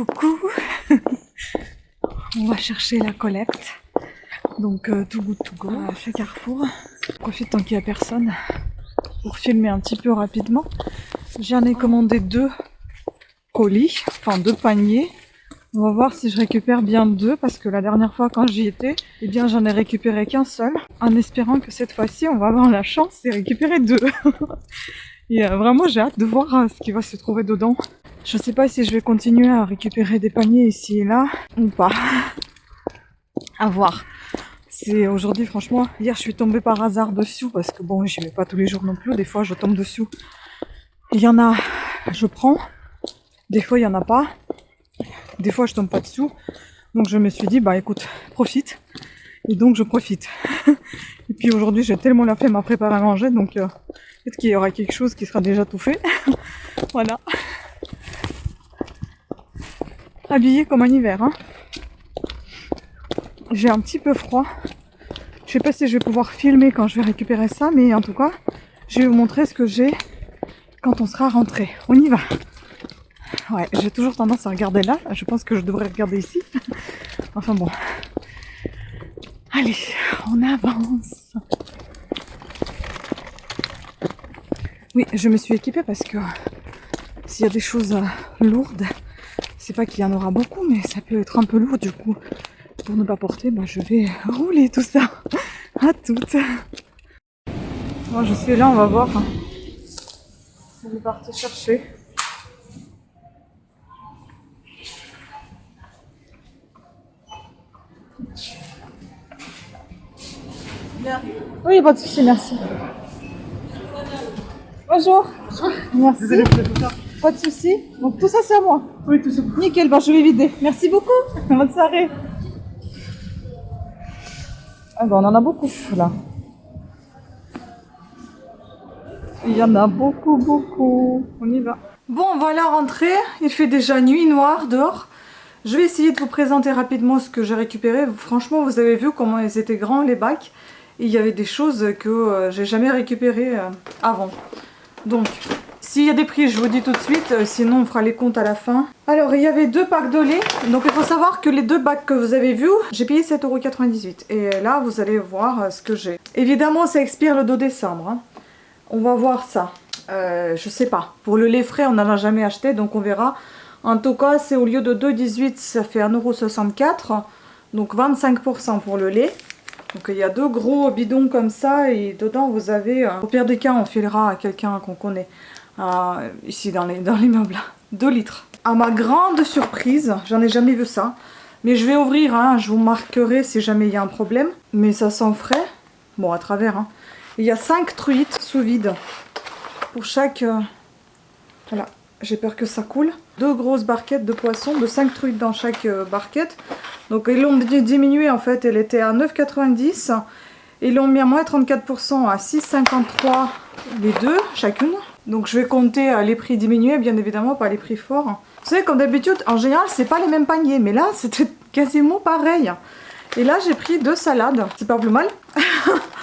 Coucou. On va chercher la collecte. Donc Too Good To Go chez Carrefour. Je profite tant qu'il n'y a personne pour filmer un petit peu rapidement. J'en ai commandé 2 colis, enfin 2 paniers. On va voir si je récupère bien 2 parce que la dernière fois quand j'y étais, eh bien j'en ai récupéré qu'un seul. En espérant que cette fois-ci on va avoir la chance de récupérer 2. Et vraiment j'ai hâte de voir ce qui va se trouver dedans. Je sais pas si je vais continuer à récupérer des paniers ici et là ou pas. À voir. C'est aujourd'hui franchement, hier je suis tombée par hasard dessus parce que bon j'y vais pas tous les jours non plus, des fois je tombe dessus. Il y en a, je prends, des fois il y en a pas, des fois je tombe pas dessous. Donc je me suis dit bah écoute, profite. Et donc je profite. Et puis aujourd'hui j'ai tellement la flemme à préparer à manger donc peut-être qu'il y aura quelque chose qui sera déjà tout fait. Voilà. Habillée comme en hiver hein. J'ai un petit peu froid. Je sais pas si je vais pouvoir filmer quand je vais récupérer ça, mais en tout cas, je vais vous montrer ce que j'ai quand on sera rentré. On y va. Ouais, j'ai toujours tendance à regarder là. Je pense que je devrais regarder ici. Enfin bon. Allez, on avance. Oui, je me suis équipée parce que s'il y a des choses lourdes, c'est pas qu'il y en aura beaucoup, mais ça peut être un peu lourd du coup. Pour ne pas porter, bah, je vais rouler tout ça. À toutes. Moi je suis là, on va voir. On est parti chercher. Oui, pas de souci, merci. Bonjour. Merci. Désolé, pas de souci. Donc tout ça c'est à moi. Oui, tout ça. Nickel, bah je vais vider. Merci beaucoup. Bonne soirée. Ah bah on en a beaucoup là. Il y en a beaucoup. On y va. Bon, voilà rentrée. Il fait déjà nuit noire dehors. Je vais essayer de vous présenter rapidement ce que j'ai récupéré. Franchement, vous avez vu comment ils étaient grands les bacs. Et il y avait des choses que j'ai jamais récupérées avant. Donc, s'il y a des prix, je vous dis tout de suite. Sinon, on fera les comptes à la fin. Alors, il y avait 2 packs de lait. Donc, il faut savoir que les 2 bacs que vous avez vus, j'ai payé 7,98 €. Et là, vous allez voir ce que j'ai. Évidemment, ça expire le 2 décembre. Hein. On va voir ça. Je sais pas. Pour le lait frais, on n'en a jamais acheté. Donc, on verra. En tout cas, c'est au lieu de 2,18 €, ça fait 1,64 €. Donc 25% pour le lait. Donc il y a 2 gros bidons comme ça. Et dedans, vous avez... au pire des cas, on filera à quelqu'un qu'on connaît. Ici, dans les meubles. 2 litres. À ma grande surprise, j'en ai jamais vu ça. Mais je vais ouvrir, hein, je vous marquerai si jamais il y a un problème. Mais ça sent frais. Bon, à travers. Hein. Il y a 5 truites sous vide. Pour chaque... voilà. J'ai peur que ça coule. 2 grosses barquettes de poissons, de 5 truites dans chaque barquette. Donc ils l'ont diminué en fait, elle était à 9,90 €. Ils l'ont mis à moins 34% à 6,53 € les 2 chacune. Donc je vais compter les prix diminués, bien évidemment, pas les prix forts. Vous savez, comme d'habitude, en général, c'est pas les mêmes paniers. Mais là, c'était quasiment pareil. Et là, j'ai pris 2 salades. C'est pas plus mal.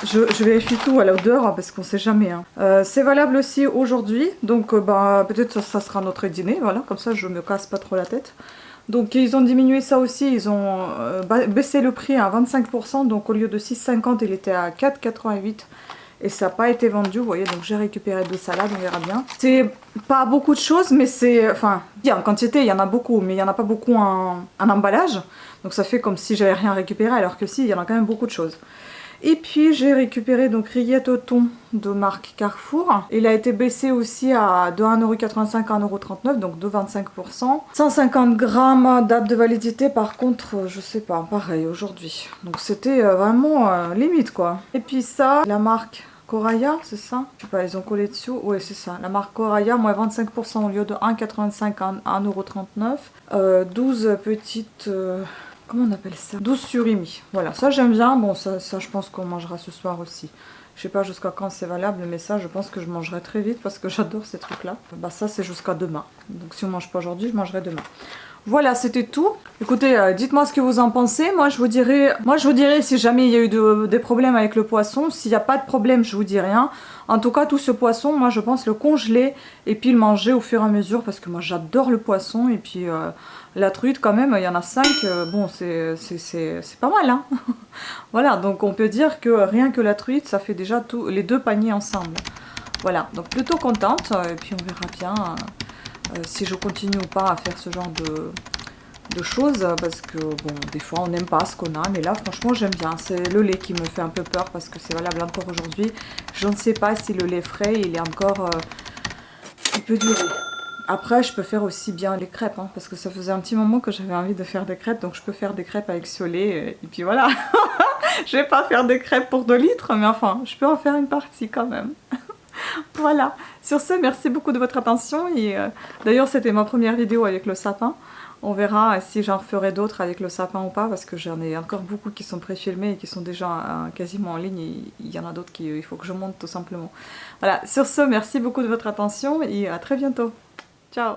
je vérifie tout à l'odeur parce qu'on sait jamais. Hein. C'est valable aussi aujourd'hui. Donc, peut-être ça sera notre dîner. Voilà, comme ça, je me casse pas trop la tête. Donc, ils ont diminué ça aussi. Ils ont baissé le prix à 25%. Donc, au lieu de 6,50 €, il était à 4,88 €. Et ça n'a pas été vendu, vous voyez, donc j'ai récupéré 2 salades, on verra bien. C'est pas beaucoup de choses, mais c'est... Enfin, en quantité, il y en a beaucoup, mais il n'y en a pas beaucoup en emballage. Donc ça fait comme si j'avais rien récupéré, alors que si, il y en a quand même beaucoup de choses. Et puis j'ai récupéré donc rillettes au thon de marque Carrefour. Il a été baissé aussi de 1,85 € à 1,39 €, donc de 25%. 150 grammes, date de validité, par contre, je sais pas, pareil aujourd'hui. Donc c'était vraiment limite quoi. Et puis ça, la marque Coraya, c'est ça? Je sais pas, ils ont collé dessus. Oui, c'est ça. La marque Coraya, moins 25% au lieu de 1,85 € à 1,39 €. 12 petites... comment on appelle ça? 12 surimi. Voilà, ça j'aime bien. Bon, ça je pense qu'on mangera ce soir aussi. Je sais pas jusqu'à quand c'est valable, mais ça je pense que je mangerai très vite parce que j'adore ces trucs-là. Bah ça c'est jusqu'à demain. Donc si on mange pas aujourd'hui, je mangerai demain. Voilà, c'était tout. Écoutez, dites-moi ce que vous en pensez. Moi, je vous dirais si jamais il y a eu des problèmes avec le poisson. S'il n'y a pas de problème, je vous dis rien. En tout cas, tout ce poisson, moi, je pense le congeler et puis le manger au fur et à mesure parce que moi, j'adore le poisson. Et puis, la truite, quand même, il y en a 5. Bon, c'est pas mal, hein. Voilà, donc on peut dire que rien que la truite, ça fait déjà les 2 paniers ensemble. Voilà, donc plutôt contente. Et puis, on verra bien si je continue ou pas à faire ce genre de choses parce que bon, des fois on n'aime pas ce qu'on a, mais là franchement j'aime bien. C'est le lait qui me fait un peu peur parce que c'est valable encore aujourd'hui. Je ne sais pas si le lait frais il est encore il peut durer. Après je peux faire aussi bien les crêpes hein, parce que ça faisait un petit moment que j'avais envie de faire des crêpes, donc je peux faire des crêpes avec ce lait et puis voilà. Je vais pas faire des crêpes pour 2 litres, mais enfin je peux en faire une partie quand même. Voilà, sur ce, merci beaucoup de votre attention et d'ailleurs c'était ma première vidéo avec le sapin. On verra si j'en ferai d'autres avec le sapin ou pas parce que j'en ai encore beaucoup qui sont pré-filmés et qui sont déjà quasiment en ligne et il y en a d'autres qu'il faut que je monte tout simplement. Voilà, sur ce, merci beaucoup de votre attention et à très bientôt. Ciao!